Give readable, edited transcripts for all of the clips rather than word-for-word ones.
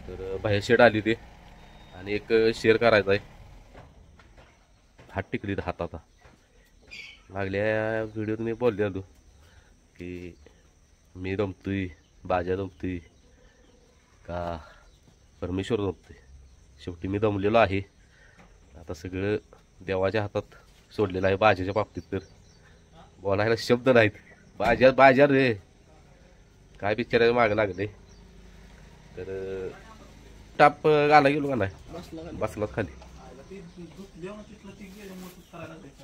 तर बाहेर शेड आली ते आणि एक शेअर करायचा आहे. हात टिकलीत हात आता लागल्या व्हिडिओत मी बोलले आलो की मी दमतोय, बाजा दमतोय का परमेश्वर दमतोय. शेवटी मी दमलेलो आहे. आता सगळं देवाच्या हातात सोडलेलं आहे. बाजाच्या बाबतीत तर बोलायला शब्द नाहीत. बाजा रे काय बिचारायला मागं लागले. तर टाप घाला गेलो का नाही बसलात खाली.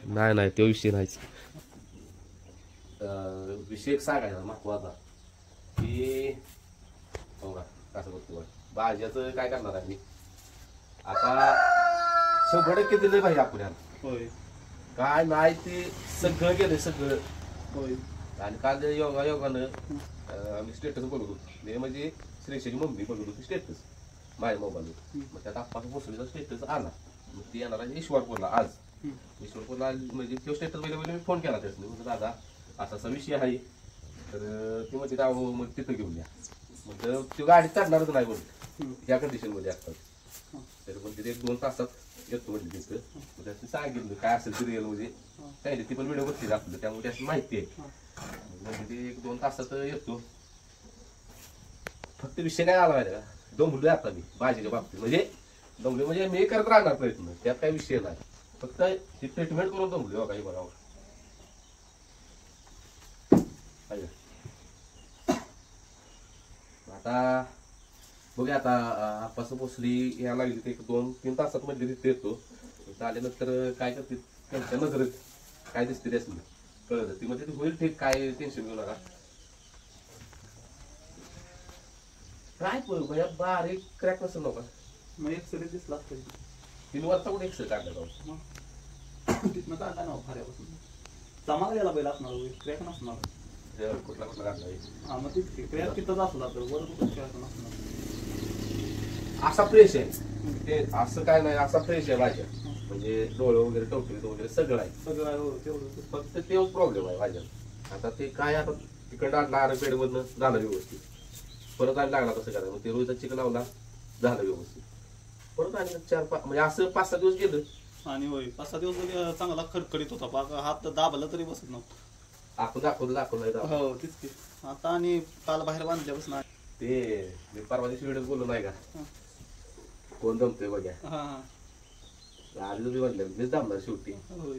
नाही तो विषय नाहीच. विषय एक सांगायचा महत्वाचा की कसं करतो बाजाचं काय करणार आहे मी आता. 100% दिले पाहिजे आपल्याला. काय नाही ते सगळं गेले सगळं. आणि काल योगानं मी स्टेटस बघत होतो. मी म्हणजे श्रेषाची मम्मी बघत होती स्टेटस माझ्या मोबाईलवर. मग त्यात आप्पाचा भोसलेचा स्टेटस आला. मग ती येणार आहे ईश्वरपूरला आज. ईश्वरपूरला म्हणजे तो स्टेटस बघितल्यावर मी फोन केला त्यासने. म्हणजे दादा असा विषय आहे. तर ती म्हणते राहू मग तिथं घेऊन या. मग तो गाडी चढणारच नाही बोलते या कंडिशनमध्ये असतात. तर पण तिथे 1-2 तासात येतो म्हणजे तिथं. मग त्याचं सांगितलं काय असेल ते रिअल म्हणजे काही ती पण व्हिडिओ बघते आपलं त्यामुळे त्याची माहिती आहे. म्हणजे ते 1-2 तासात येतो. फक्त विषय काय आला माहिती का दमलोय आता मी बाजीच्या बाबतीत. म्हणजे दमले म्हणजे मी करत राहणार प्रयत्न त्यात काही विषय नाही. फक्त ती ट्रीटमेंट करून दमलोय काही बरोबर. आता बघूया आता आप्पाचं भोसली या लागली ते 2-3 तासात म्हणजे तिथे येतो. आल्यानंतर काय करते त्यांच्या नजरेत काय दिसते त्याच कळत ती म्हणजे होईल ठीक. काय टेन्शन घेऊ नका. काय भैया बारीक क्रॅक नसेल नका मग एक्सरे दिसला 3 वर्षा कुठे एक्सरे काढला जाऊ तिथनं काढला ना फाऱ्यापासून जमा गेला पहिला असणार क्रॅक नसणार. कुठला काढला हा मग तिथे क्रॅक तिथंच असला तर वर कुठं क्रॅक नसणार. असा फ्रेश आहे ते असं काय नाही. असा फ्रेश आहे माझ्या म्हणजे डोळे वगैरे टवटवीत वगैरे सगळं आहे. सगळं तेवढं फक्त तेच प्रॉब्लेम आहे माझ्या. आता ते काय आता तिकडं आणला आरपेड मधनं झालं व्यवस्थित. परत आणि लागला तसं करायला. मग ते रोजचा चिकन लावला झालं व्यवस्थित. परत आणि 4-5 म्हणजे असं 5-6 दिवस गेलं. आणि होय 5-6 दिवस चांगला खडखडीत होता. हात दाबला तरी बसत नव्हतं. आपण दाखवलं हो तेच की. आता आणि काल बाहेर बांधल्यापासून ते मी परवा दिवशी व्हिडिओ बोललो नाही का कोण दमतोय बघ्या. आधी तुम्ही म्हटलं मीच दमणार शेवटी.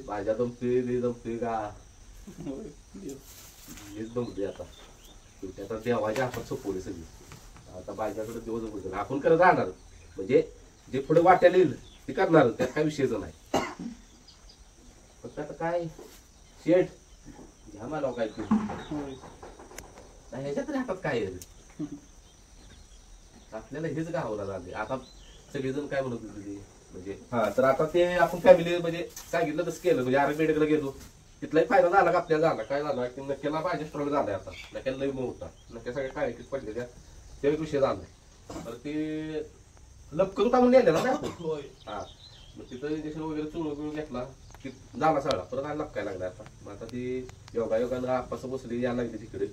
माझ्या दमतोय का मीच दमतोय आता शेवटी. आता देवाच्या हातात सोपवली सगळी. आता बाजाकडे दिवस बोलतो आपण करत राहणार. म्हणजे जे पुढे वाट्याला येईल ते करणार. त्यात काय विषयच नाही. फक्त आता काय शेट घ्या मला काय ह्याच्यात हातात काय आहे आपल्याला हेच गावाला झाले. आता सगळेजण काय म्हणत होते म्हणजे तर आता ते आपण फॅमिली म्हणजे सांगितलं तसं केलं. म्हणजे आरबीडला गेलो तिथलाही फायदा झाला का आपल्याला झाला. काय झाला की नक्कीला पाहिजे स्ट्रॉंग झालाय. आता नक्याला लई मोठा नक्की सगळ्या काय पडले त्या ते एक विषय झालाय. तर ते लप करून काढून नेले ना आपण. हा मग तिथं इंजेक्शन वगैरे चुळून घेतला की झाला सगळा. परत आणि लपकाय लागला आता. मग आता ती योगायोगानं आप्पाचं बसली यायला लागली तिकडे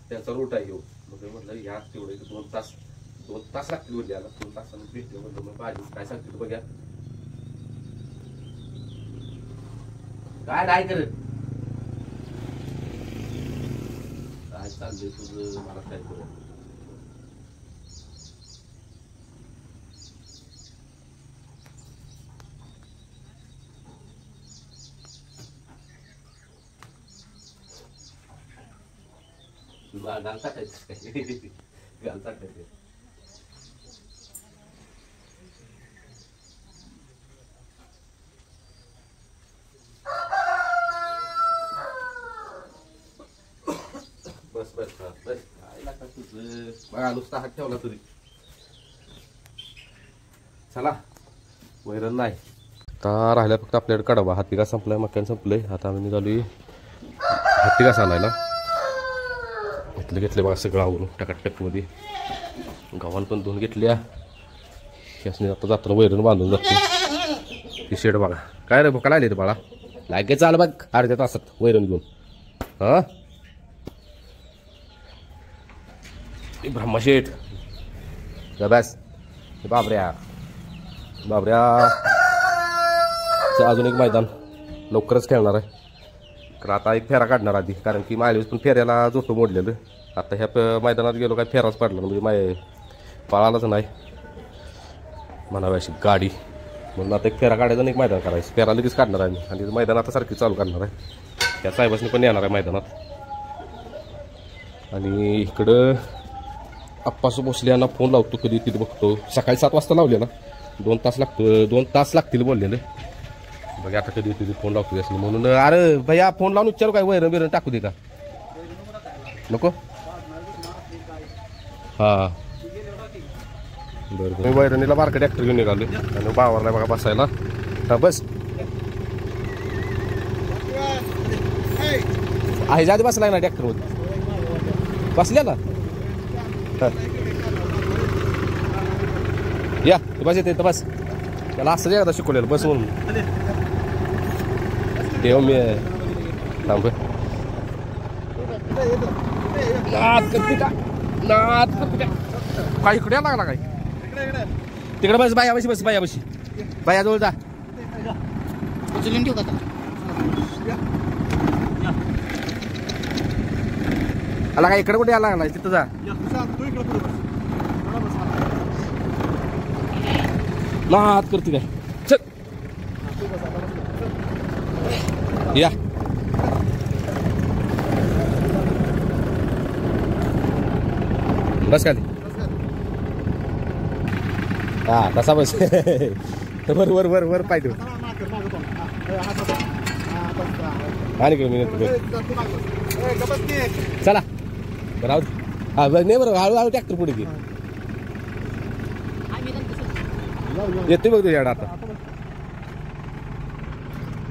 त्यांचा रूट आहे हो. मग म्हटलं ह्या तेवढे 2 तास लागतील म्हणजे याला. 2 तासानं भेटले म्हटलं. मग भाजी काय सांगते तू बघ्या काय नाही करत काय चाललंय तुझं मला काय कळत. गाल टाकायचं काय गाल टाकायचं. बस बस बस काय लागतं तुझं बघा नुसता हात ठेवला तरी. चला वैरण नाही आता राहिल्या फक्त आपल्याकडे कडवा. हाती का संपलाय मक्यान संपलंय. आता आम्ही निघालोय हत्ती घास आणायला. घेतले बघा सगळं आवरून टकाटकमध्ये. गव्हाण पण धुवून घेतल्या. यासने आता जाताना वैरण बांधून जातो. ती शेड बघा काय रे भोका लागली रे बाळा. लागे चाल बघ अर्ध्या तासात वैरण घेऊन. हा ब्रह्मशेठ बस बाबऱ्या अजून एक मैदान लवकरच खेळणार आहे. तर आता एक फेरा काढणार आधी, कारण की मायलेज पण फेऱ्याला जोटं मोडलेलं. आता ह्या मैदानात गेलो काय फेराच पडला, म्हणजे पळालाच नाही म्हणावी अशी गाडी. म्हणून आता एक फेरा काढायचा आणि एक मैदान करायचं. फेरा लगेच काढणार आहे आणि मैदान आता सारखी चालू करणार आहे. त्या साहेबांनी पण येणार आहे मैदानात. आणि इकडं आप्पासू भोसले यांना फोन लावतो, कधी तिथे बघतो. सकाळी 7 वाजता लावले ना, 2 तास लागतील बोललेले. बघा आता कधी तिथे फोन लावतो त्यासनी. म्हणून अरे भैया फोन लावून विचारू काय वैरण बिरण टाकू दे का नको. हां बरं मी वैरणीला बारका ट्रॅक्टर घेऊन निघालो आणि बावरला बघा बसायला. हा बस आहे जादी बसलाय ना ट्रॅक्टरमध्ये बसल्या ना. या बस येते बस. त्याला असं एकदा शिकवलेलं बस म्हणून. देव मी थांब काय इकडे लागला काय तिकडे बस बायाबशी बस बायाबशी बायाजवळ जा. उचलून ठेवू का आला काय इकडे कुठे यायला लागलाय तिथं जा. हात करते काय चल या. बस खाली. हा तसा बस वर वर वर वर पाय ठेव आणि मी चला राहू हा बस नाही बरोबर. हळूहळू ट्रॅक्टर पुढे घे. येतोय बघ तुझ्याकडे आता.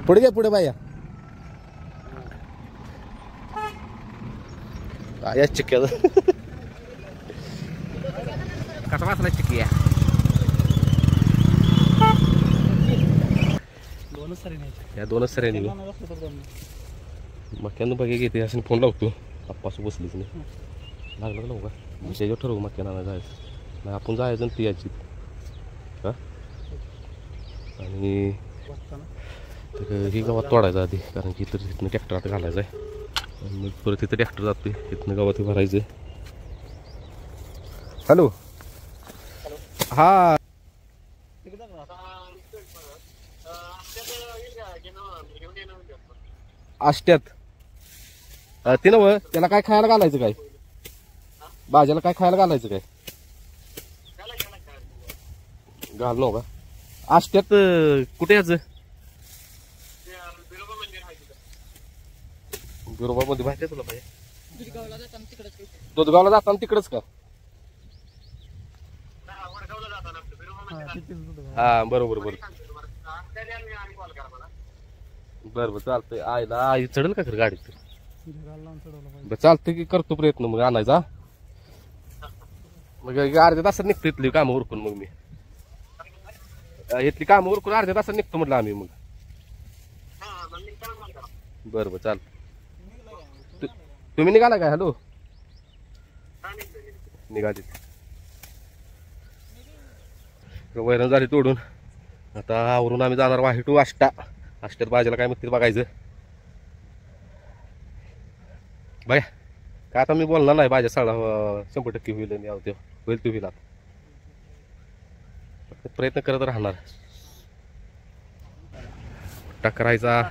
पुढे घे पुढे बाया. या चिक्क्याचं कसा वाचला चिक्की या. या 2च सऱ्या निघू मक्यानं बघे घेते असं फोन लावतो. आप्पासू बसलीच नाही लागलं का त्याच्यावर ठरवू मक्यानं जायचं नाही आपण जायचं आणि ती यायची. हा आणि ही गावात तोडायचं आधी, कारण की इथं तिथनं ट्रॅक्टर आता घालायचं आहे. मग परत तिथं ट्रॅक्टर जातोय तिथनं गावात भरायचं. हॅलो हा आष्ट्यात ती नव त्याला काय खायला घालायचं काय भाज्याला काय खायला घालायचं काय घाल नो का आष्ट्यात कुठे यायचं बिरोबा मध्ये माहिती आहे तुला पाहिजे दुधगावला जाताना तिकडच का हा बरोबर बरोबर बरं चालतंय आईला आई चढेल का खरं गाडीत चालतंय की करतो प्रयत्न मग आणायचा मग अर्ध्या तासात निघतो इथली कामं उरकून मग मी इथली कामं उरकून अर्ध्या तासात निघतो म्हटलं आम्ही मग बरं बरं चालतं तुम्ही निघाला काय हॅलो निघाली वैरण झाली तोडून आता आवरून आम्ही जाणार वाही टू आष्ट्यात भाज्याला काय मग बघायचं बाय काय आता मी बोलणार नाही भाज्या 100% होईल आणि होईल तू होईल आता प्रयत्न करत राहणार कुट्टा करायचा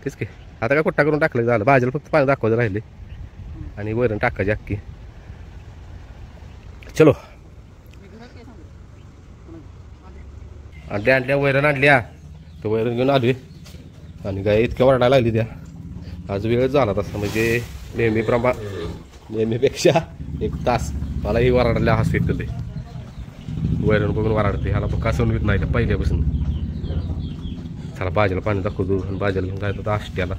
तेच की आता काय कुट्टा करून टाकलं झालं भाज्याला फक्त पाणी दाखवायचं राहिले आणि वैरण टाकायची अख्खी चलो आणल्या वैरण आणल्या तर वैरण घेऊन आली आणि गाय इतक्या वरडायला लागली त्या आज वेळच झाला तसा म्हणजे नेहमीपेक्षा 1 तास मला ही वराडायला हसू येतं ते वैरण बघून वराडते ह्याला पण कसं येत नाही पहिल्यापासून चला भाज्याला पाणी दाखवतो आणि भाज्याला घेऊन जायचं तर आष्ट्याला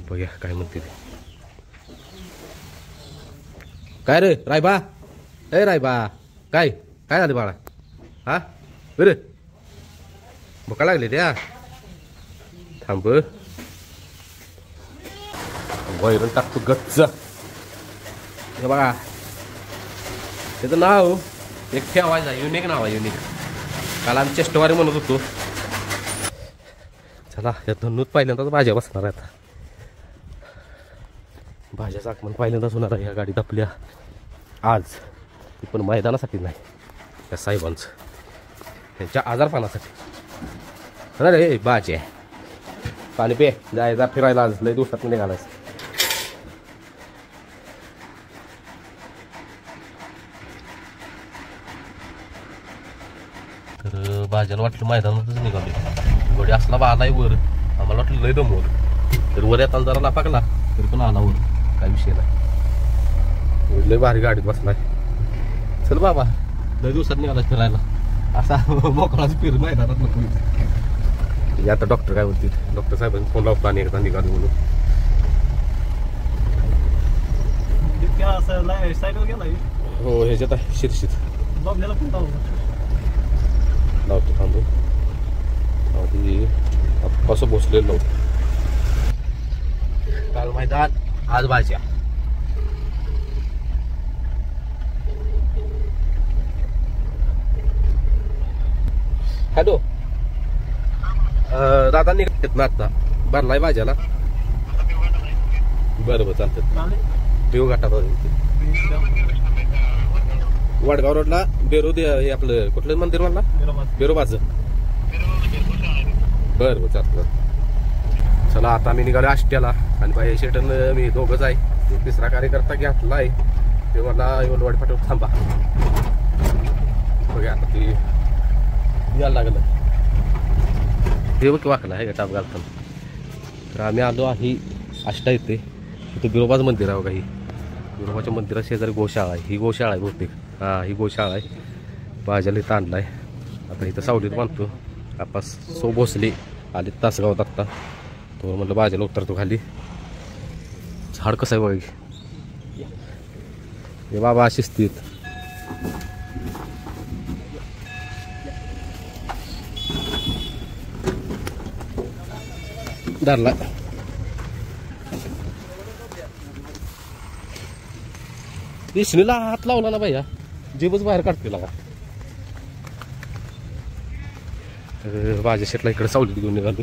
बघूया काय म्हणते ते काय रे रायबा ए रायबा काय काय झालं बाळा हा बरं भुका लागली त्या थांब वैरण टाकतो गच्च हे बघा त्याचं नाव एक ठेवायचा युनिक नाव आहे युनिक. काल आम्ही चेष्टवारी म्हणत होतो. चला या धन्नूत पहिल्यांदाच भाज्या बसणार आहेत. भाज्याचं आगमन पहिल्यांदाच होणार आहे या गाडीत आपल्या आज. ती पण मैदानासाठी नाही, त्या साहेबांचं त्यांच्या आजारपणासाठी. अरे भाज्या पाणी पे जायचा फिरायला आज लय दिवसात निघालायचं. तर भाज्याला वाटलं मैदानातच निघालो. गडी असला आलाय वर, आम्हाला वाटलं लय दमवर. तर वर येताना जरा लापाकला तरी पण आला वर, काय विषय नाही. लय भारी गाडीत बसलाय. चल बाबा लय दिवसात निघाला फिरायला. असा मोकळाच फिर मैदानात नको. आता डॉक्टर काय बोलतील, डॉक्टर साहेबांनी फोन लावतो आणि एकदा निघालो म्हणून. हो ह्याच्यात आहे शिरशीत लावतो थांबू. कसं बसलेलं नव्हतं. काल मैदान आज भाज्या. हॅलो दादा निघत ना आता भरलाय भाज्याला. बरं चालतं. देव घाटात वडगाव रोडला बेरो हे आपलं कुठलं मंदिर म्हणला बेरोबाचं. बरं चालतं. चला आता मी निघालो आष्ट्याला आणि बाई शेटन मी दोघंच आहे. तिसरा कार्यकर्ता घेतला आहे ते मला एवढं पाठवून थांबा. बघा आता ती यायला लागलं ते बघ वाकला आहे टाप घालताना. तर आम्ही आलो आहे आष्टा इथे. इथं बिरोबाचं मंदिर आहे बघा. ही बिरोबाच्या मंदिरात शेजारी गोशाळा आहे. ही गोशाळा आहे बहुतेक. हां ही गोशाळा आहे. भाज्याला इथं आणला आहे. आता इथं सावलीत बांधतो. आपण सो भोसले आले तासगावात आत्ता. तो म्हटलं भाज्याला उतरतो खाली. झाड कसं आहे बघा हे बाबा अशीच स्थित. धरला देशनीला हात लावला ना भैया जीबच बाहेर काढते लागा. भाज्या शेटला इकडे सावलीत घेऊन निघालो.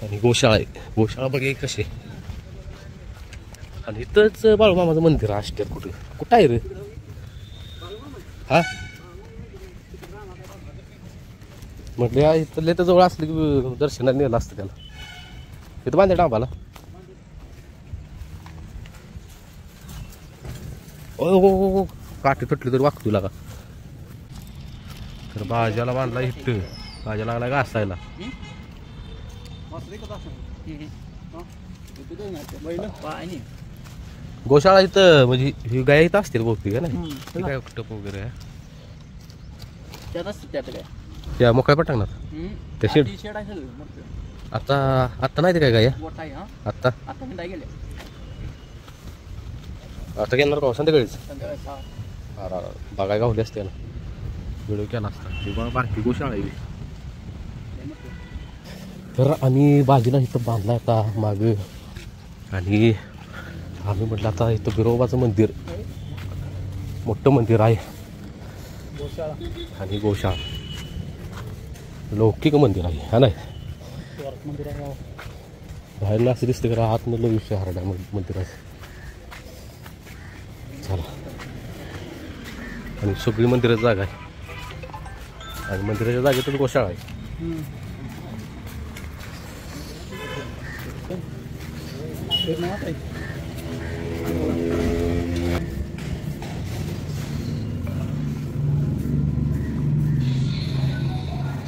आणि गोशाळा आहे. गोशाळा बघे कशी. आणि इथंच बाळूमामाचं मंदिर आहे आष्ट्यात. कुठं आहे रे हा म्हटलं इथं तर जवळ असलं की दर्शनाला नेलं असतं त्याला. इथं बांधे डाबाला. ओ काठी तुटली तरी वागतो लागा. तर भाज्याला बांधला इथं. भाज्या लागला घासायला. गोशाळा इथं म्हणजे ही गाय इथं असतील बहुतेक का नाही. काय टप वगैरे आहे त्या मोकळ्या पटांगणात त्या शेड. आता आता नाही ते काय गाय आता आता घेणार का संध्याकाळीच. बघाय गावली असते ना व्हिडिओ केला असता. बारकी गोशाळा आहे. तर आम्ही बाजूला इथं बांधला आता माग. आणि आम्ही म्हटलं आता इथं बिरोबाचं मंदिर मोठं मंदिर आहे. आणि गोशाळा लौकिक मंदिर आहे हा नाही. बाहेरला असं दिसतं का आतमधलं विषय हरडा मंदिर आहे. चला आणि सगळी मंदिराची जागा आहे. आणि मंदिराच्या जागेतच गोशाळा आहे.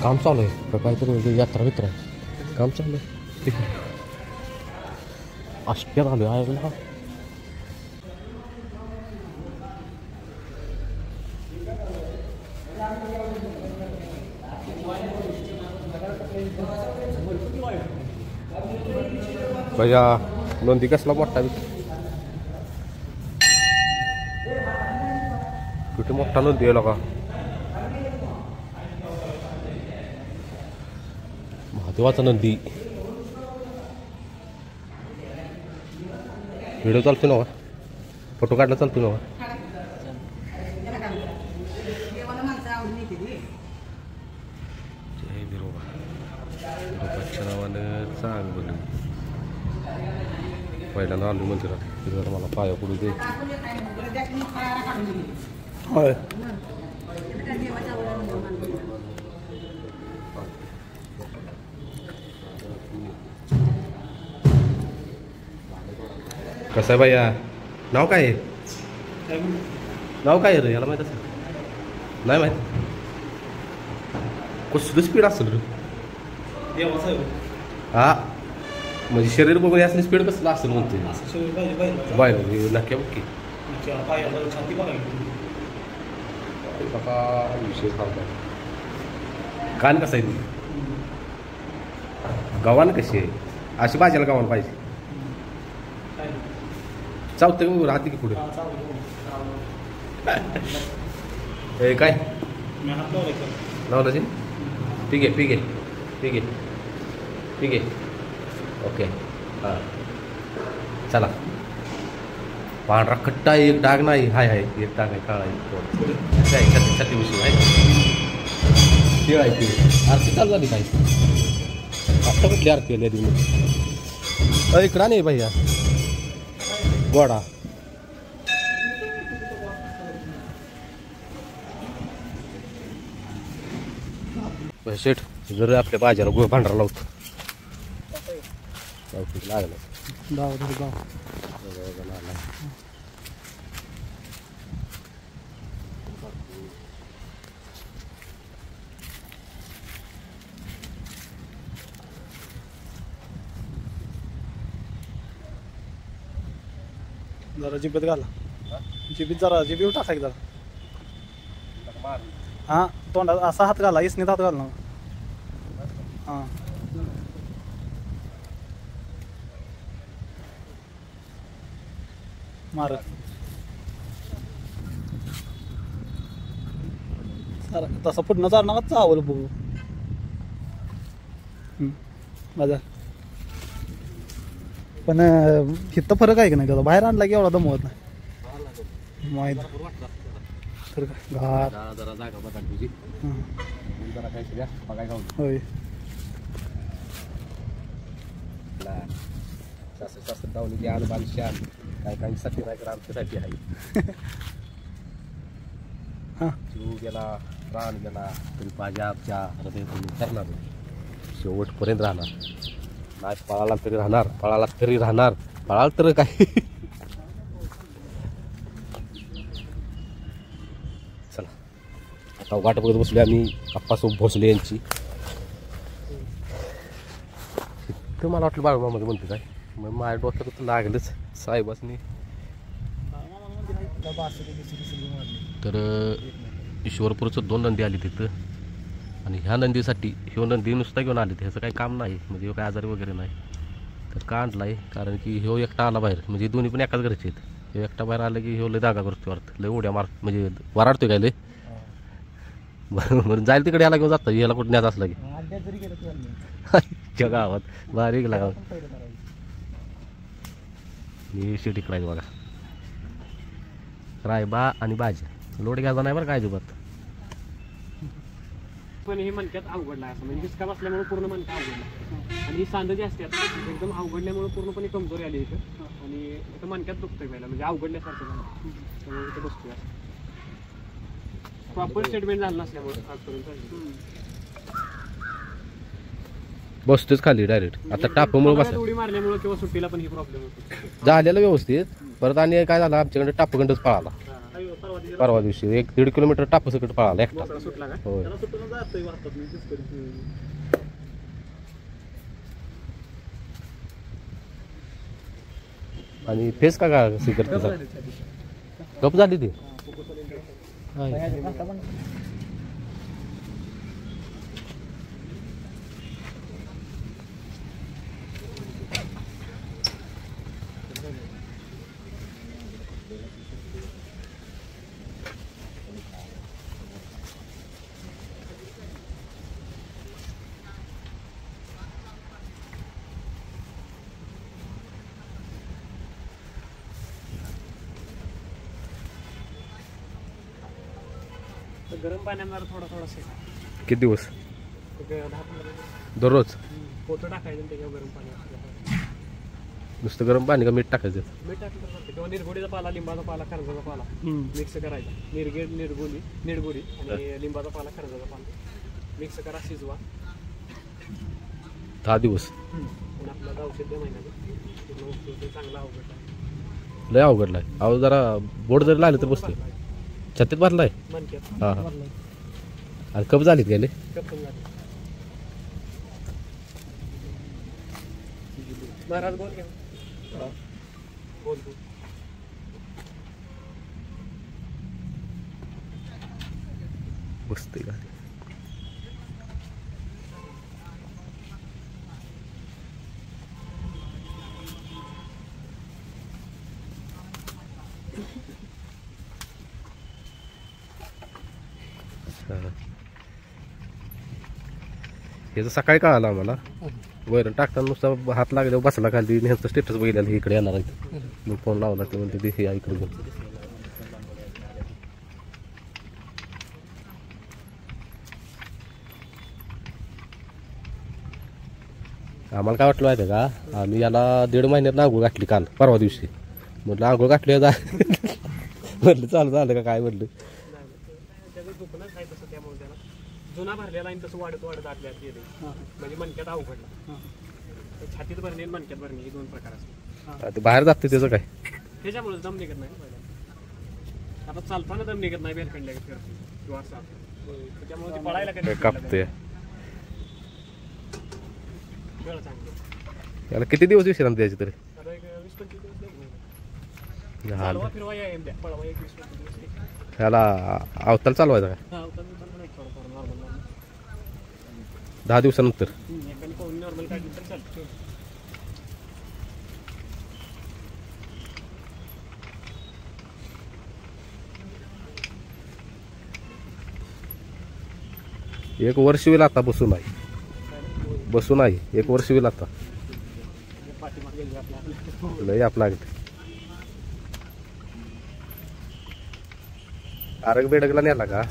काम चालू आहे का काहीतरी यात्रा मित्र आहे. काम चालू आहे. आष्ट्यात आलो आहे ना. भैया नोंदी कसला मोठा कुठे मोठा नोंदी आहे का. महादेवाचा नंदी. व्हिडिओ चालतो ना फोटो काढला चालतो ना. जय बिरोबा बिरोबाच्या नावानं चांगलं पहिल्यांदा आलो मंदिरात तिथं मला पाया पडू दे. होय कसं आहे भैया नाव काय आहे? नाव काय आहे रे याला माहीत असेल? नाही माहीत. कसलं स्पीड असेल रे? हा म्हणजे शरीर बघून असलं स्पीड कसलं असेल म्हणते बाहेर नक्की बघ की विषय सांगता. कान कसं आहे ते? गव्हाण कशी आहे? अशी भाज्याला गव्हाण पाहिजे. चावतं राहते की पुढे काय लावलं जी? ठीक आहे ठीक आहे ठीक आहे ठीक आहे ओके हां चला. पांढरा खट्टा एक डाग नाही. हाय हाय एक डाग आहे काळा आहे छाती विषयी आहे तिळ आहे तिळ. आरती चालू झाली काय आत्ता कुठली आरती आली आधी इकडा नाही भैया गोडा शेठ जर आपल्या बाजारा भांडारा लावतो लागलं जरा जिबीत घाला जिबीत जरा जिबीवर टाकायचं जरा हां तोंडात असा हात घाला इसनीत हात घालणार हां मार तसं पुढनं चालणार का चावलं बघू माझा पण इथं फरक आहे की नाही त्याचा बाहेर आणला की एवढा दमवत नाही माहीत तर घाट जरा जागा बघा तुझी जरा काय सगळ्या बघाय खाऊन होय सासर सासर डावली आलं बाल शान काय काहीसाठी नाही तर आमच्यासाठी आहे. हां जीव गेला प्राण गेला तरी माझ्या आमच्या हृदयातून करणार शेवटपर्यंत राहणार. नाही पळाला तरी राहणार पळाला तरी राहणार पळाल तर काय. चला आता वाट बघत बसले आम्ही आप्पासोबत भोसले यांची. तर मला वाटलं बाळूमामध्ये म्हणते काय मग माझ्या डोक्यात लागलंच साहेबासनी. तर ईश्वरपूरचं 2 नंदी आली तिथं आणि ह्या नंदीसाठी ह्यो नंदी नुसता घेऊन आले ह्याचं काही काम नाही म्हणजे ह्यो काय आजारी वगैरे नाही. तर का आणला आहे कारण की ह्यो एकटा आला बाहेर म्हणजे दोन्ही पण एकाच घरचे आहेत. ह्यो एकटा बाहेर आलं की ह्यो लय दागा करतो वाटतं लय उड्या मार म्हणजे वराडतोय काय लय बरं जाईल तिकडे याला घेऊन जातं याला कुठं न्यायचं असलं की गावात बारीक लागावं ही शेटी करायची बघा. रायबा आणि भाज्या लोड घ्यायचा नाही बरं काय अजिबात. पण हे मणक्यात अवघडला असं म्हणजे हिसका बसल्यामुळे पूर्ण मणका अवघडला आणि ही सांध जी असते एकदम अवघडल्यामुळे पूर्णपणे कमजोरी आली इथं आणि इथं मणक्यात दुखतोय पहिला म्हणजे अवघडल्यासारखं झालं त्यामुळे इथं बसतोय असं प्रॉपर स्टेटमेंट झालं नसल्यामुळे आजपर्यंत बसतोच खाली डायरेक्ट. आता टापूमुळे बस उडी मारल्यामुळे किंवा सुट्टीला पण ही प्रॉब्लेम होतो झालेलं व्यवस्थित. परत आणि काय झालं आमच्याकडे टापूगंडच पळाला परवा दिवशी 1-1.5 किलोमीटर टापू सकट पळाला एकटा. होय आणि फेस का कशी करते गप झाली ती. असं गरम पाण्याला थोडा थोडा सेक किती दिवस 10-15 दररोज पोतं टाकायचं आणि त्याच्यावर गरम पाणी नुसतं गरम पाणी का मीठ टाकायचं मीठ टाकलं तर चालतं. किंवा निरगुडीचा पाला, लिंबाचा पाला, खरजाचा पाला मिक्स करायचा. निरगुडी आणि लिंबाचा पाला, खरजाचा पाला मिक्स करा, शिजवा. 10 दिवस आणि आपल्याला औषध द्या महिन्यात चांगला अवघड लय अवघडलाय. अहो जरा बोट जरी लागलं तर बसते. छत्तीत भरलाय. मनक्यात हा हा. आणि कप झालीत गेले. कप पण झाले. महाराज बोल घ्या. बोल बोल. बसते का हे तर सकाळी कळालं आम्हाला. वैरण टाकताना नुसता हात लागल्यावर बसला खाली. ह्यांचं स्टेटस बघितलं इकडे येणार आहे. मग फोन लावला ते म्हणते ते या इकडे घेऊन. आम्हाला काय वाटलं माहिती आहे का, आम्ही याला 1.5 महिन्यात आंघोळ घातली काल परवा दिवशी. म्हटलं आंघोळ घातली जा म्हटलं चालू झालं का काय म्हटलं. त्याचं दुखणंच आहे तसं, त्यामुळे त्याला जुना भरलेला आणि तसं वाढत वाढत आतल्यात गेले. म्हणजे मणक्यात अवघडला. छातीत भरणे आणि मणक्यात भरणे हे 2 प्रकार असतात. ते बाहेर जाते त्याचं काय. त्याच्यामुळे दम निघत नाही पहिला. आता चालताना दम निघत नाही बेलखंडल्या किंवा असं. त्याच्यामुळे ते पळायला कधी कापते. वेळ चांगली. याला किती दिवस विश्रांती द्यायची तरी. आता एक 20-25 दिवस द्या. चालवा फिरवा या द्या. पळवा 20-25 दिवस. याला अवताल चालवायचा काय हा होता थोडं नॉर्मल 10 दिवसानंतर. एकाने पाहून नॉर्मल काढली तर चालतं. एक वर्ष होईल आता बसून आहे. बसून आहे 1 वर्ष होईल आता. पाठीमागे गेले आपल्या लय आपला आरग बेडगला नेला का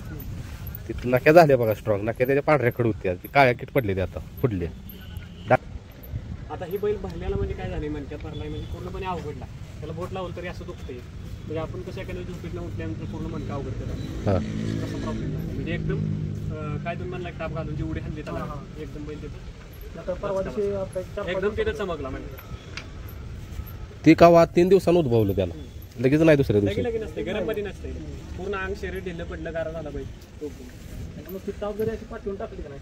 तिथं नक्या झाल्या बघा स्ट्रॉंग. नक्या त्याच्या पांढऱ्याकडे होत्या. काळ्या किट पडले ते आता फुटले. आता ही बैल भरल्याला म्हणजे काय झाले मणक्यात भरलाय म्हणजे पूर्णपणे अवघडला. त्याला बोट लावलं तरी असं दुखतंय. म्हणजे आपण कसं एखाद्या झोपेतनं उठल्यानंतर पूर्ण मणका अवघडतं. हा तसा प्रॉब्लेम नाही. म्हणजे एकदम काय तुम्ही म्हणला टाप घालून जेवढे हल्ली त्याला एकदम बैल एकदम तिथे चमकला म्हणजे. ती कावा 3 दिवसांनी उद्भवलं त्याला. लगेच नाही दुसऱ्या दिवशी. लगे नसते गरम मध्ये नसते. पूर्ण अंग शरीर ढिल्लं पडलं गारा झाला बैल. मग ती ताप जरी अशी पाठवून टाकली का नाही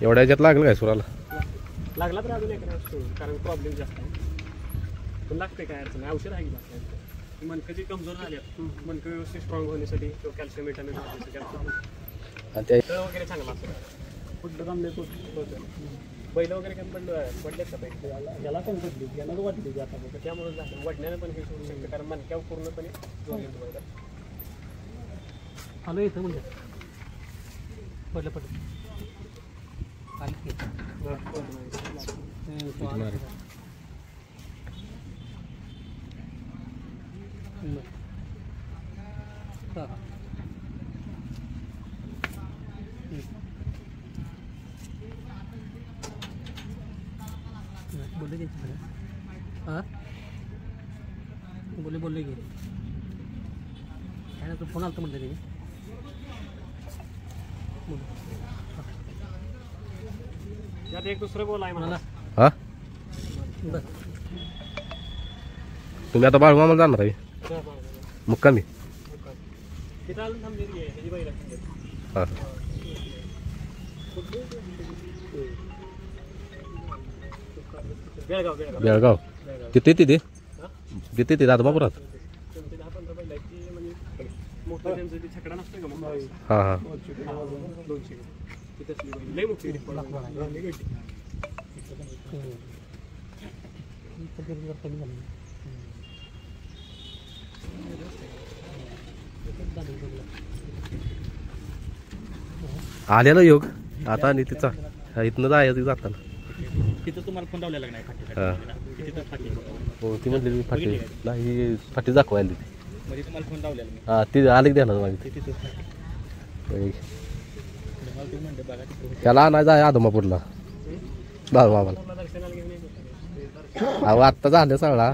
एवढ्या ह्याच्यात लागलं काय सुराला. लागला तर अजून एक असतो कारण प्रॉब्लेम जास्त आहे. पण लागते काय अडचण नाही. औषध आहे की लागतं. मणकं जी कमजोर झाली मणकं व्यवस्थित स्ट्रॉंग होण्यासाठी किंवा कॅल्शियम विटामिन आणि त्या वगैरे चांगला असतो. कुठलं काम देतो बैल वगैरे काय पडलेत का बैल याला पण पडली याला वाटली आता त्यामुळे झालं. वाटण्यानं पण हे होऊ शकतं कारण मणक्यावर पूर्णपणे जोर येतो बैला. आलो इथं म्हणजे पडलं पडलं बोलले हां बोलले की काय फोन आला तर म्हणलं ते यात एक दुसरं बोल आहे मला. हा तुम्ही आता बाळूमामाला जाणार आहे मुक्कामी. तिथं अजून थांबलेली आहे ह्याची बैल. हा बेळगाव बेळगाव तिथे तिथे दादाबापुरात. त्यांचे 10-15 बैल आहेत ती म्हणजे मोठं त्यांचं ते छकडा नसतं का मग. हा हा 200 ती तसली बैल लई मोठी आलेला योग आता. आणि तिचा इथनं जायचं जाताना तिथं तुम्हाला फोन लावलेला नाही. हो ती म्हटली फाटी नाही फाटी दाखवायला. म्हणजे तुम्हाला फोन लावलेला मी हा ती आली द्या ना मागे तिथं तुम्हाला ते म्हणते बघा तिथं त्याला आणायचं आहे आदमापूरला बाबा आम्हाला पूर्ण दर्शनाला घेऊन यायचं. अहो आत्ता झालं सगळा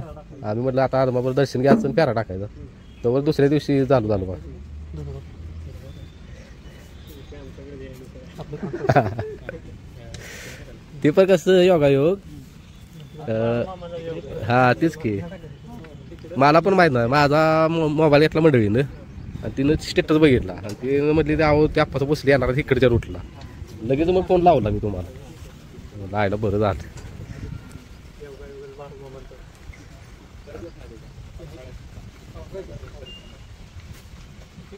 आम्ही म्हटलं आता आदमापूर दर्शन घ्यायचं आणि फेरा टाकायचा तर दुसऱ्या दिवशी चालू झालं बा ते पण कसं योगायोग हा तेच की मला पण माहित नाही माझा मोबाईल घेतला मंडळीनं आणि तिनं स्टेटस बघितला आणि तिनं म्हटली अहो ते आप्पाचं बसली येणार इकडच्या रूटला लगेच मग फोन लावला मी तुम्हाला लायला बरं झालं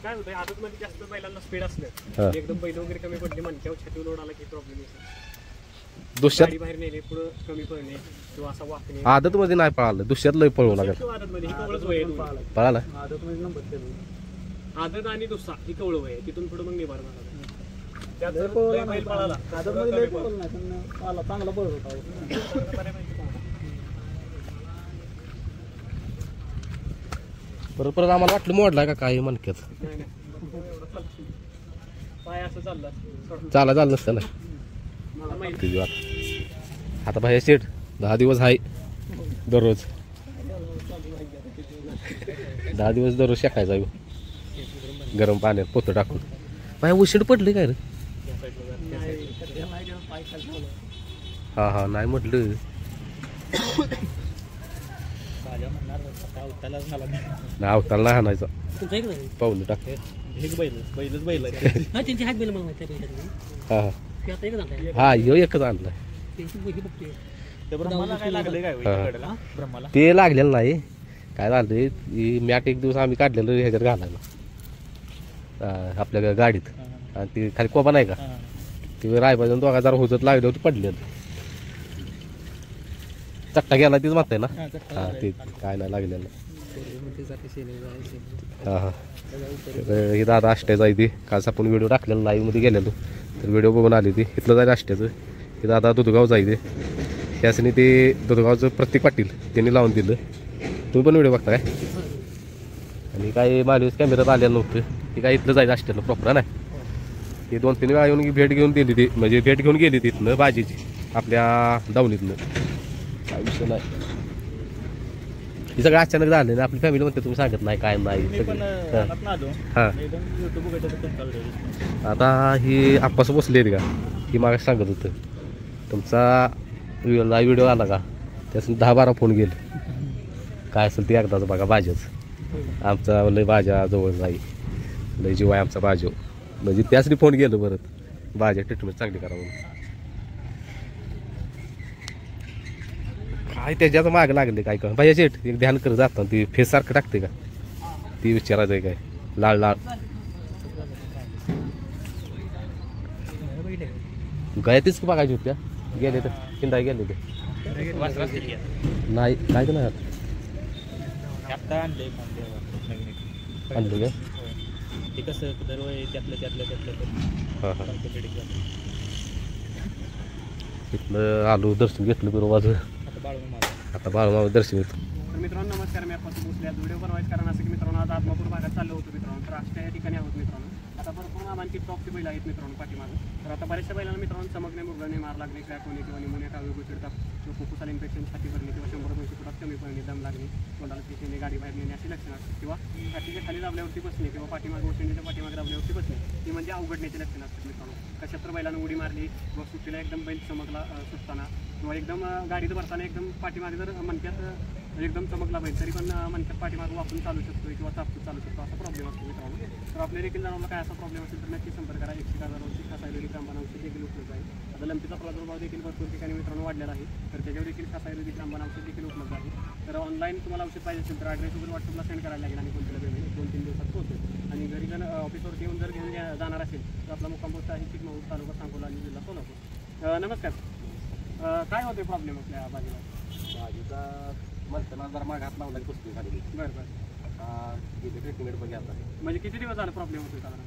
काय होतं आदत मध्ये जास्त बैलांना स्पीड हा. असलं एकदम बैल वगैरे कमी पडले मनक्यावर छाती लोड आला की प्रॉब्लेम येतो. दुसऱ्यात गाडी बाहेर नेले पुढं कमी पडणे किंवा असा वाकणे आदत मध्ये नाही पळालं दुसऱ्यात लय पळवू लागेल किंवा आदत मध्ये ही कवळच वय आहे दोन्ही. पळाला आदत आणि दुसरा ही कवळ वय आहे तिथून पुढे मग निभार मारा त्यात जर बैल पळाला परत परत आम्हाला वाटलं मोडलाय का काही मनक्यात नाही, नाही. पाय असं चालला चाला चाललं नसतं ना मला माहिती किती वाट आता भाई सेट 10 दिवस आहे दररोज 10 दिवस दररोज शेकायचा गरम पाण्यात पोतं टाकून भाई उशीड पडली काय रे हा हा नाही म्हटलं नाही अवताला नाही हाणायचा तुमच्या इकडे पाऊल टाक बैलच बैल हा त्यांची हात बैल मला माहिती आहे बैलाची. हा ते आता एकच आणलाय हा ह्यो एकच आणलाय त्यांची बैल बघते ब्रह्माला काय लागले काय हा. ब्रह्माला ते लागलेलं नाही काय झालं मॅट एक दिवस आम्ही काढलेलं ह्याच्यात घालायला आपल्या गाडीत आणि ती खाली कोपा नाही का ती रायबाजून 2000 होजत लागले होते पडलेलं चट्टा गेला तीच म्हणताय ना हा ते काय नाही लागलेलं हा हा तर ही दादा आष्ट्याचं आहे ती काल आपण व्हिडिओ टाकलेला लाईव्ह मध्ये गेलेलो तर व्हिडिओ बघून आली ती इथलं जाईल आष्ट्याचं हे दादा दुधगाव जायचे त्यासनी ते दुधगावचं प्रत्येक पाटील त्यांनी लावून दिलं तुम्ही पण व्हिडिओ बघता काय आणि काय मालवीस कॅमेऱ्यात आलेलं नव्हतं ते काय इथलं जायचं आष्ट्याला प्रॉपर नाही ते 2-3 वेळा येऊन भेट घेऊन दिली ती म्हणजे भेट घेऊन गेली तिथनं बाजीची आपल्या दावणीतनं काय विषय नाही हे सगळं अचानक झालं ना आपली फॅमिली म्हणते तुम्ही सांगत नाही काय नाही मी पण सगळं. रानात ना आलो हा एकदम युट्यूब बघायचं पण चालू आहे. आता ही आप्पास बसले का ही मागे सांगत होतं तुमचा व्हिडिओ आला का त्यासून 10-12 फोन गेले काय असेल ते एकदाच बघा भाज्याच आमचा लय भाज्या जवळ नाही लय जीव आहे आमचा भाज्यो म्हणजे त्यासाठी फोन गेलो परत भाज्या ट्रीटमेंट चांगली करा म्हणून काय त्याच्यात माग लागले काय का भाज्या शेट एक ध्यान कर जात ती फेस सारखं टाकते का ती विचारायचं आहे काय लाल लाल गायतीच बघायची होत्या गेले तर किंदा गेले ते नाही काय तर नाही आता आणले नवीन एक. आणलं का ते कसं दरवेळी त्यातलं हां हां तिथलं आलो दर्शन घेतलं बरोबर आता बाळून माझं आता बाळूमामा दर्शन घेतो तर मित्रांनो नमस्कार मी आपण पोहोचले व्हिडिओ बनवायचं कारण असं की मित्रांनो आज आत्मापूर भागात चाललो होतो मित्रांनो तर अशा या ठिकाणी आहोत मित्रांनो आता भरपूर आम्हाला टॉपची बैल आहेत मित्रांनो पाठीमागं तर आता बऱ्याचशा बैलांना मित्रांनो चमकणे मुरगळणे मार लागणे क्रॅक होणे किंवा निमोनिया कावीळ गोचिड ताप किंवा फुफ्फुसाला इन्फेक्शन छाती भरणे किंवा 100-200 फुटात कमी पडणे दम लागणे तोंडाला पिशेने गाडी बाहेर नेणे अशी लक्षणं असतात किंवा छातीच्या खाली दाबल्यावरती बसणे किंवा पाठीमागे ओशंडीच्या पाठीमागे दाबल्यावरती बसणे ही म्हणजे अवघडण्याची लक्षणं असतात मित्रांनो कशात तर बैलानं उडी मारली किंवा सुट्टीला एकदम बैल चमकला सुटताना किंवा एकदम गाडीत भरताना एकदम पाठीमागे जर मणक्यात एकदम चमकला पाहिजे तरी पण मणक्यात पाठीमागे वापरून चालू शकतो किंवा चापसून चालू शकतो असा प्रॉब्लेम असतो मित्रांनो तर आपल्या देखील जनावरला काय असा प्रॉब्लेम असेल तर नक्की संपर्क करा 100,000 औषध खासायरोगिक रामबाण औषध देखील उपलब्ध आहे आता लंपीचा प्रादुर्भाव देखील भरपूर ठिकाणी मित्रांनो वाढलेला आहे तर त्याच्यावर देखील खासायरोगिक रामबाण औषध देखील उपलब्ध आहे तर ऑनलाईन तुम्हाला औषध पाहिजे असेल तर ॲड्रेस वगैरे व्हॉट्सअपला सेंड करायला लागेल आणि कोणत्याला पेमेंट 2-3 दिवसात पोहोचेल आणि घरी जर ऑफिसवरती येऊन जर घेऊन जाणार असेल तर आपला मुक्काम पोस्ट आहे चिकमहूर तालुका सांगोला आणि जिल्हा सोलापूर नमस्कार काय होते प्रॉब्लेम आपल्या बाजूला भाजीचा म्हणताना जरा माग हात लावला पुस्तक खाली बरं बरं गेले ट्रीटमेंट बघा आता म्हणजे किती दिवस झाला प्रॉब्लेम होतो साधारण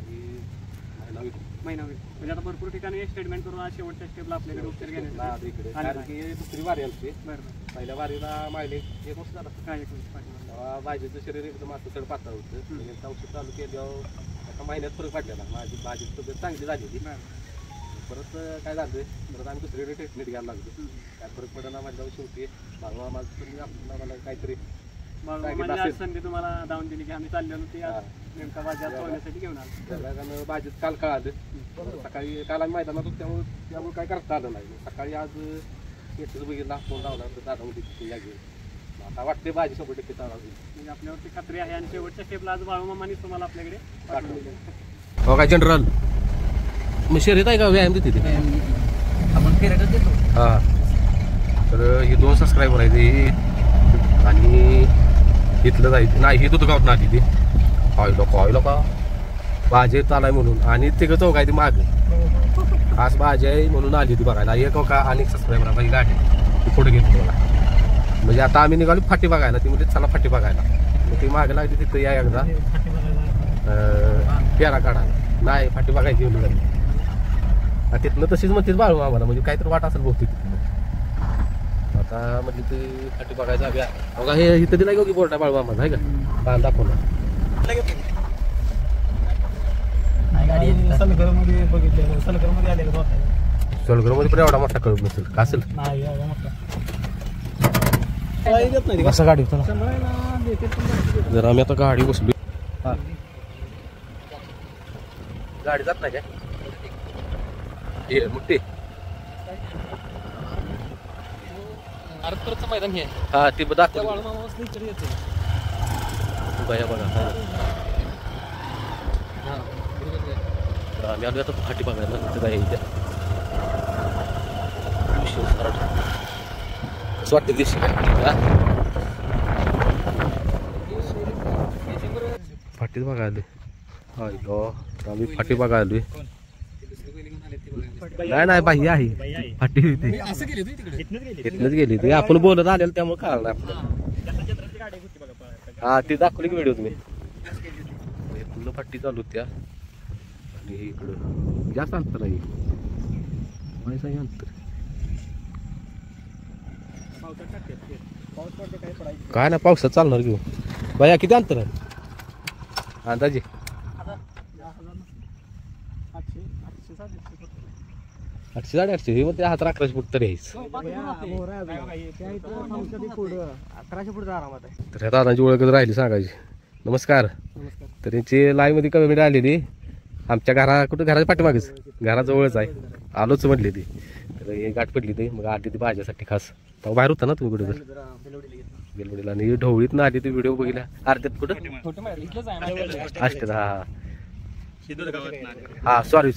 आणि महिना होईल म्हणजे आता भरपूर ठिकाणी स्टेटमेंट करून आज शेवटच्या स्टेपला आपल्याकडे उपचार घेण्यासाठी इकडे आले कारण की दुसरी वारी आमची बरं पहिल्या वारीला मायलेज एक वर्ष झाला काय एक मिनिट पाठीमागे. तेव्हा भाजीचं शरीर एकदम असं चढ पातळ होतं आणि औषध चालू केल्यावर एका महिन्यात फरक पडलेला माझी भाजीची तब्येत चांगली झालेली परत काय झालं परत आम्ही दुसरीकडे ट्रीटमेंट घ्यायला लागलो काय फरक पडला माझ्यावर शेवटी बाबा माझं मला काहीतरी म्हणजे आज संधी तुम्हाला धावून दिली की आम्ही चाललेलो ती आज नेमका बाजार पाहण्यासाठी घेऊन आलो त्याला भाजीत काल कळालं सकाळी काल आम्ही मैदानात होतो त्यामुळे काय करता आलं नाही सकाळी आज येतच बघितला फोन लावला तर दादा मध्ये या घेऊन आता वाटते भाजी 100% चालू होईल म्हणजे आपल्यावरती खात्री आहे आणि शेवटच्या स्टेपला आज बाळूमामानीच तुम्हाला आपल्याकडे पाठवलेलं हो काय जनरल मग शर्यत आहे का व्यायाम देते तिथे आपण फिरायला देतो. हां तर ही 2 सबस्क्रायबर आहे ही आणि इथलं जायचं नाही ही दुधगावात ना आली ती ऑइलो का भाजी चालाय म्हणून आणि तिघं चौक आहे ती माग आज भाजी आहे म्हणून आली ती बघायला एक का आणि सबस्क्रायबर माझी गाडी ती पुढे घेतली मला म्हणजे आता आम्ही निघालो फाटी बघायला ती म्हणजे चला फाटी बघायला मग ती मागे लागली तिथं या एकदा पेरा काढायला नाही फाटी बघायची येऊन झाली तिथनं तशीच म्हणतेच बाळू आम्हाला म्हणजे काहीतरी वाट असेल बहुतेक आता म्हणजे ती फाटी बघायचं हवी बघा हे इथं दिला की बोर्डा बाळू आम्हाला आहे का पान दाखवला सलगरमध्ये बघितलेलं सलगरमध्ये आलेलं सोलगरमध्ये पण एवढा मोठा कळत नसेल का असेल नाही एवढा मोठा कसं गाडी चला जर आम्ही आता गाडी बसली गाडी जात नाही काय हे मोठी भारतपुरचं मैदान हे हा ती दाखव बाळूमामापासून इकडे येते बघा बघा तर आम्ही आलो आता फाटी बघायला तिथं काय इथे कसं वाटतं दिवशी फाटीच बघायला आम्ही फाटी बघायला नाही बाई आहे फाटी होती इथनच गेली ती आपण बोलत आलेलं त्यामुळे कळलं आपल्याला हा ती दाखवली की व्हिडिओ तुम्ही पूर्ण फाटी चालू त्या आणि इकडं जास्त अंतर नाही माहिती अंतर काय ना पावसात चालणार घेऊ बाया किती अंतर आहे अंदाजे 800-850 हे मग ते 1100 फूट तरी आहेच 1100 फूट आरामात आहे तर ह्या दादांची ओळखच राहिली सांगायची नमस्कार तर यांची लाईव्ह मध्ये कमेंट आलेली आमच्या घराच्या पाठीमागेच घराजवळच आहे आलोच म्हटली ती तर हे गाठ पडली ती मग आली ती भाज्यासाठी खास तेव्हा बाहेर होता ना तुम्ही कुठे बेलवडीला आणि ढवळीत ना आली ती व्हिडिओ बघितला अर्ध्यात कुठं असते हा सॉरी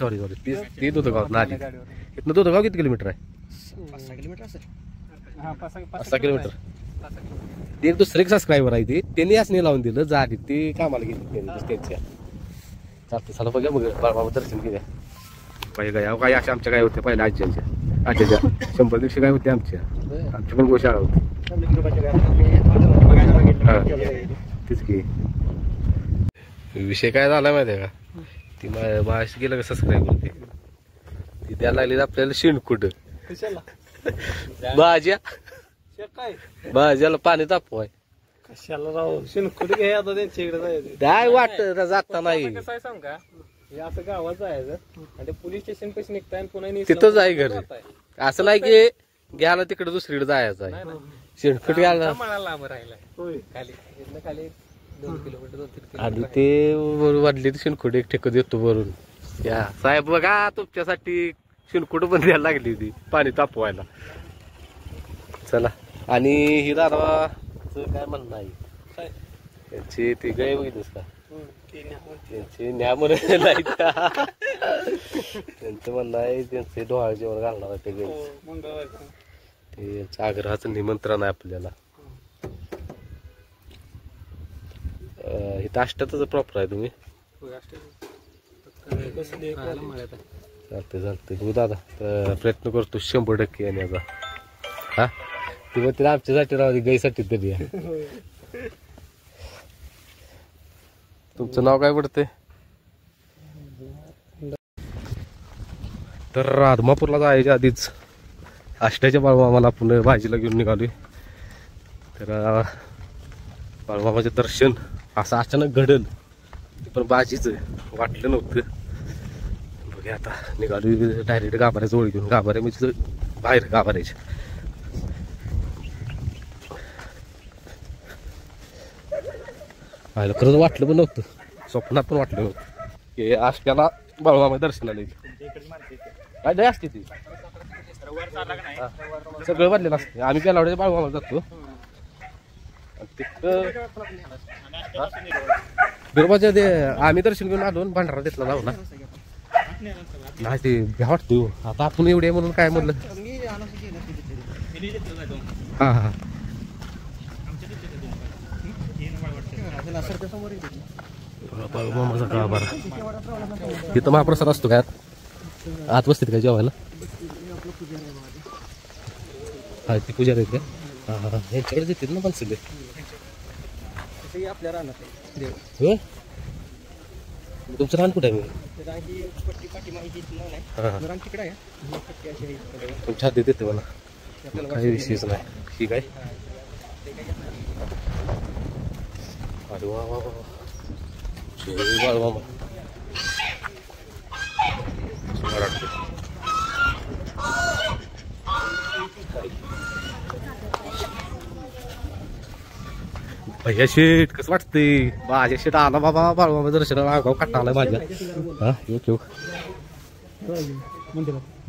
ती दुधगावात ना आली इथनं दुधगाव किती किलोमीटर आहे 5 किलोमीटर एक दुसरे सबस्क्रायबर आहे ती त्यांनी असणे लावून दिलं झाली ती कामाला गेली त्यांच्या चालतं चला बघा मग बाबा दर्शन घेऊया पहिले गाय काय अशा आमच्या काय होत्या पहिल्या आज्याच्या 100-150 काय होते आमच्या पण गोशाळा होती तीच की विषय काय झाला माहिती आहे का ती माझी गेलं का सबस्क्राईबर ती द्यायला लागली आपल्याला शेणकुट भाज्याला पाणी तापवाय कशाला राहू शेणकुट घे आता त्यांच्या इकडे जायचं काय वाटत जाता नाही कसं आहे सांग का हे असं गावात जायचं आणि पोलीस स्टेशन पैसे निघताय पुन्हा तिथंच आहे घर असं नाही की घ्यायला तिकडे दुसरीकडे जायचं आहे शेणकुट घ्यायला लांब राहिलाय खाली 2 किलोमीटर 2-3 किलोमीटर आणि ते वाढली शेणकुट एक ठेक देतो वरून या साहेब बघा तुमच्यासाठी शेणकुट पण द्यायला लागली ती पाणी तापवायला चला आणि ही दादाचं काय म्हणणं आहे त्यांची ती गाय बघितलीस का त्यांचे न्या म्हणून नाही त्यांचं म्हणणं आहे त्यांचे डोहाळ जेवण घालणार आहे ते गाय ते आग्रहाचं निमंत्रण आहे आपल्याला इथं अष्टातच प्रॉपर आहे तुम्ही चालते हो दादा तर प्रयत्न करतो 100% येण्याचा हा ती मग तिला आमच्यासाठी राहू गाईसाठी तरी तुमचं नाव काय पडते तर आदमापूरला जायच्या आधीच आष्ट्याच्या बाळूमामाला आपण भाजीला घेऊन निघालोय. तर बाळूमामाचे दर्शन असं अचानक घडल ते पण भाजीचं वाटलं नव्हतं. बघा आता निघालोय डायरेक्ट गाभाऱ्याचं ओळ घेऊन. गाभाऱ्या म्हणजे बाहेर गाभाऱ्याच्या आयला खरंच वाटलं पण नव्हतं, स्वप्नात पण वाटलं नव्हतं की आष्ट्याला बाळूमामा दर्शनाला येईल. काय दय असते ती सगळं बदलेलं असते. आम्ही पेलावड्याच्या बाळूमामाला जातो तिथं बिरोबाच्या ते आम्ही दर्शन घेऊन आलो भांडारा तिथला जाऊ ना. नाही ते भ्या वाटतो आता आपण एवढे म्हणून काय म्हणलं. हा हा बाळूमामाचा गाभारा तिथं महाप्रसाद असतो काय आत बसते काय जेवायला. हा ती पूजा आहेत का? हा हा यांच्याकडे देतात ना माणसं आपल्या रानात होय. तुमचं रान कुठे आहे? मी तिकडे आहे तुमच्या हाती देते मला काही विषयच नाही. ठीक आहे. अरे वा वा वा बाळूमामा भैया शेठ कसं वाटतंय? माझ्या शेठ आला बाबा बाळूमामा दर्शनाला. आगाव कट्टा आलाय माझ्या. हा येऊ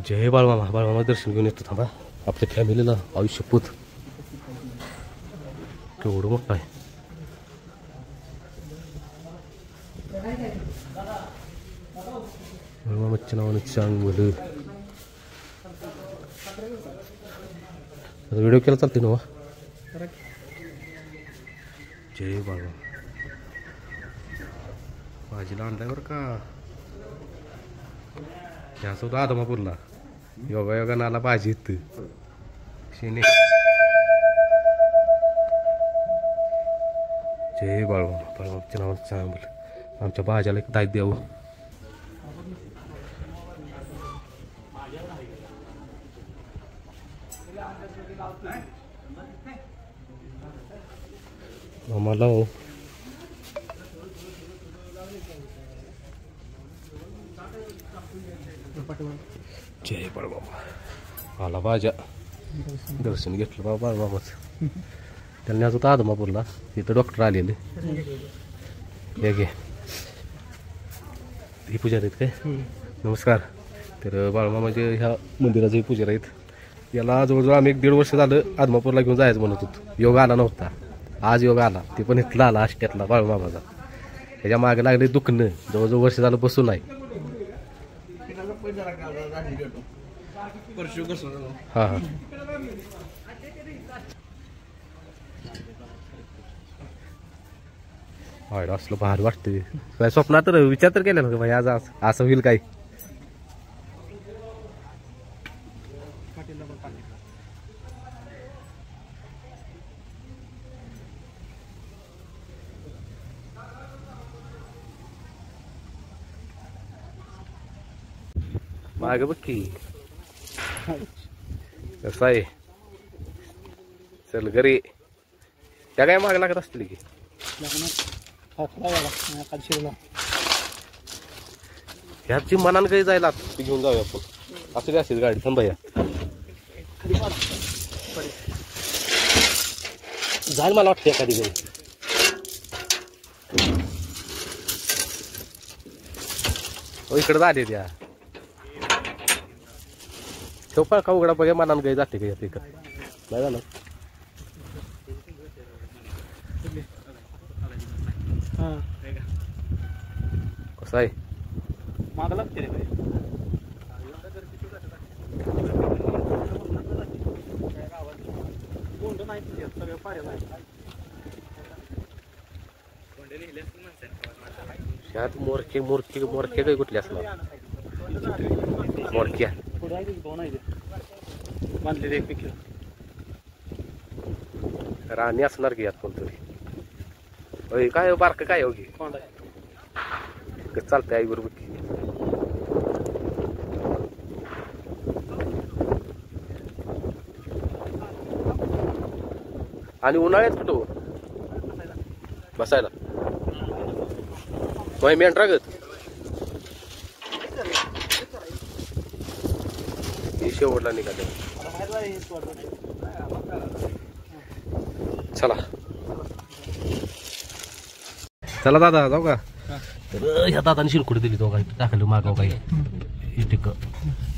जय बाळूमामा. बाळूमामा दर्शन घेऊन येतो थांबा. आपल्या फॅमिलीला आयुष्यपूत केवढं मोठं आहे. बाळूमामाच्या नावानं चांगलं व्हिडिओ केला चालते ना. जय बाळूमामा. भाजीला आणलाय बरं का. याच होतं आदमापूरला योगा योगा नाला भाजी येत शेने. जय बाळूमामा. बाळूमामाच्या नावानं चांगलं आमच्या भाज्याला एक दाय द्यावं. आम्हाला जय बाळूमामा. आला भाज्या दर्शन घेतलं बाबा बाळूमामाचं. त्यांनी आज होता आदमापूरला तिथं डॉक्टर आलेले. हे घे ही पुजारी आहेत काय? नमस्कार. तर बाळूमामाचे ह्या मंदिराचे पुजारी आहेत. याला जवळजवळ आम्ही 1-1.5 वर्ष झालं आदमापूरला घेऊन जायचं म्हणत होतो. योग आला नव्हता. आज योग आला. ते पण इथला आला आष्ट्यातला बाळूमामाचा. त्याच्या मागे लागले दुखणं. जवळजवळ वर्ष झालं बसून आहे. हा हा वाढ असलं भारी वाटतं. काय स्वप्नात तर विचार तर केला ना भाई आज असं होईल काय. माग बघ की कसं आहे. चल घरी त्या काय माग लागत असतील की ह्याची मनान काही जायला ती घेऊन जाऊया आपण. असं काय असेल गाडी थांबाया जाईल मला वाटतं एखादी घरी. इकडे झाले त्या ठेवपा का उघडा बघा मनान काही जाते का यात नाही झालं. कसं आहे मागं लागते रे सगळं पाऱ्या ह्यात मोरके मोरके मोरके काही कुठले असणार मोरक्या बांधलेले एक पिके राणी असणार की यात कोणतरी. काय बारक काय हो की चालतंय आई बरोबर की आणि उन्हाळ्यात कुठं बसायला मग मेंढरागत शेवटला निघाले. चला चला दादा जाऊ का. तर ह्या दादाने शिरकुडी दिली तो काही टाकलं मागाव काही ही टिक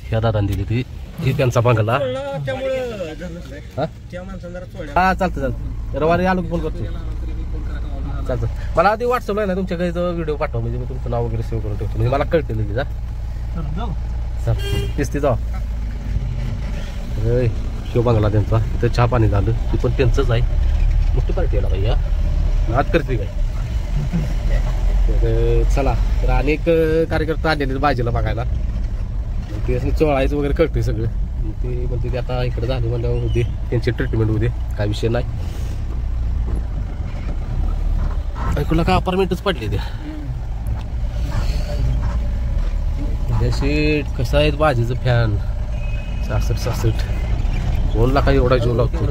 ह्या दादाने दिली ती ही त्यांचा बंगला. हा चालतं चालतं रवारी आलो की फोन करतो. चालतं मला आधी व्हॉट्सअपला आहे ना तुमच्या काही व्हिडिओ पाठवा म्हणजे मी तुमचं नाव वगैरे सेव्ह करून ठेवतो म्हणजे मला कळते लगेच. चल तेच जाऊ शिव बंगला त्यांचा तिथं चहा पाणी झालं ती पण त्यांचंच आहे. मोठी पार्टी आहे भैया नाद करते काय. तर चला तर अनेक कार्यकर्ते आलेले बाजीला बघायला ते चोळायचं वगैरे कळतंय सगळं. ते म्हणते ते आता इकडे झाले म्हणल्यावर उद्या त्यांची ट्रीटमेंट होते काय विषय नाही. ऐकूला का अपार्टमेंटच पडले ते शीट कसं आहे बाजीचं फॅन 66 कोणला काही एवढा जीव लावतो.